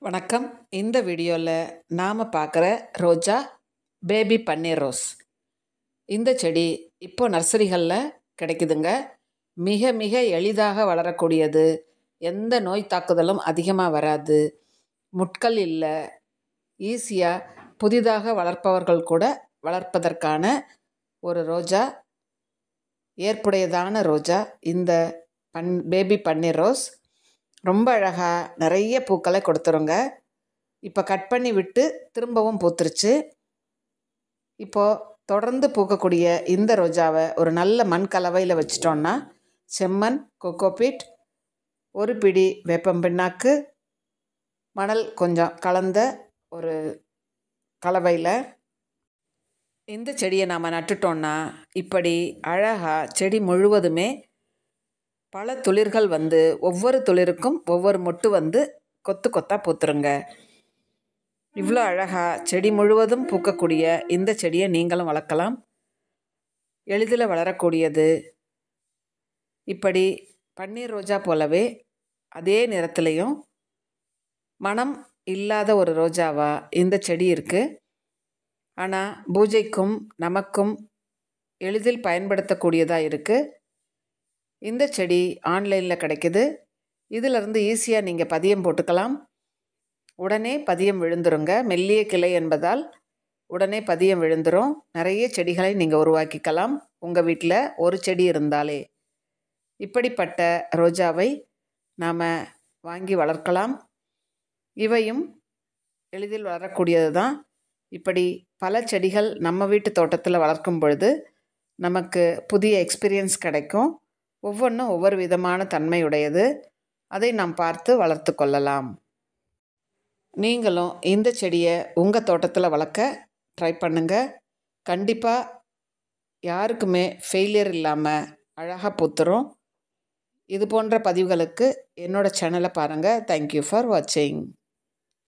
வணக்கம். இந்த வீடியோவில் நாம் பார்க்குற ரோஜா பேபி பன்னீர் ரோஸ். இந்த செடி இப்போ நர்சரிகளில் கிடைக்குதுங்க. மிக மிக எளிதாக வளரக்கூடியது. எந்த நோய் தாக்குதலும் அதிகமாக வராது. முட்கள் இல்லை. ஈஸியாக புதிதாக வளர்ப்பவர்கள் கூட வளர்ப்பதற்கான ஒரு ரோஜா, ஏற்புடையதான ரோஜா இந்த பேபி பன்னீர் ரோஸ். ரொம்ப அழகாக நிறைய பூக்களை கொடுத்துருங்க. இப்போ கட் பண்ணி விட்டு திரும்பவும் பூத்துருச்சு. இப்போது தொடர்ந்து பூக்கக்கூடிய இந்த ரோஜாவை ஒரு நல்ல மண் கலவையில் வச்சிட்டோன்னா, செம்மண், கொக்கோபீட், ஒரு பிடி வேப்பம் பிண்ணாக்கு, மணல் கொஞ்சம் கலந்த ஒரு கலவையில் இந்த செடியை நாம் நட்டுட்டோன்னா, இப்படி அழகாக செடி முழுவதுமே பல துளிர்கள் வந்து ஒவ்வொரு துளிருக்கும் ஒவ்வொரு மொட்டு வந்து கொத்து கொத்தாக பூத்துருங்க. இவ்வளோ அழகாக செடி முழுவதும் பூக்கக்கூடிய இந்த செடியை நீங்களும் வளர்க்கலாம். எளிதில் வளரக்கூடியது. இப்படி பன்னீர் ரோஜா போலவே அதே நிறத்துலையும் மனம் இல்லாத ஒரு ரோஜாவாக இந்த செடி இருக்குது. ஆனால் பூஜைக்கும் நமக்கும் எளிதில் பயன்படுத்தக்கூடியதாக இருக்குது. இந்த செடி ஆன்லைனில் கிடைக்குது. இதிலிருந்து ஈஸியாக நீங்கள் பதியம் போட்டுக்கலாம். உடனே பதியம் விழுந்துருங்க. மெல்லிய கிளை என்பதால் உடனே பதியம் விழுந்துரும். நிறைய செடிகளை நீங்கள் உருவாக்கிக்கலாம் உங்கள் வீட்டில் ஒரு செடி இருந்தாலே. இப்படிப்பட்ட ரோஜாவை நாம் வாங்கி வளர்க்கலாம். இவையும் எளிதில் வளரக்கூடியது தான். இப்படி பல செடிகள் நம்ம வீட்டு தோட்டத்தில் வளர்க்கும் பொழுது நமக்கு புதிய எக்ஸ்பீரியன்ஸ் கிடைக்கும். ஒவ்வொன்றும் ஒவ்வொரு விதமான தன்மையுடையது. அதை நாம் பார்த்து வளர்த்து கொள்ளலாம். நீங்களும் இந்த செடியை உங்கள் தோட்டத்தில் வளர்க்க ட்ரை பண்ணுங்கள். கண்டிப்பாக யாருக்குமே ஃபெயிலியர் இல்லாமல் அழகாக பூத்துரும். இது போன்ற பதிவுகளுக்கு என்னோடய சேனலை பாருங்கள். தேங்க்யூ ஃபார் வாட்சிங்.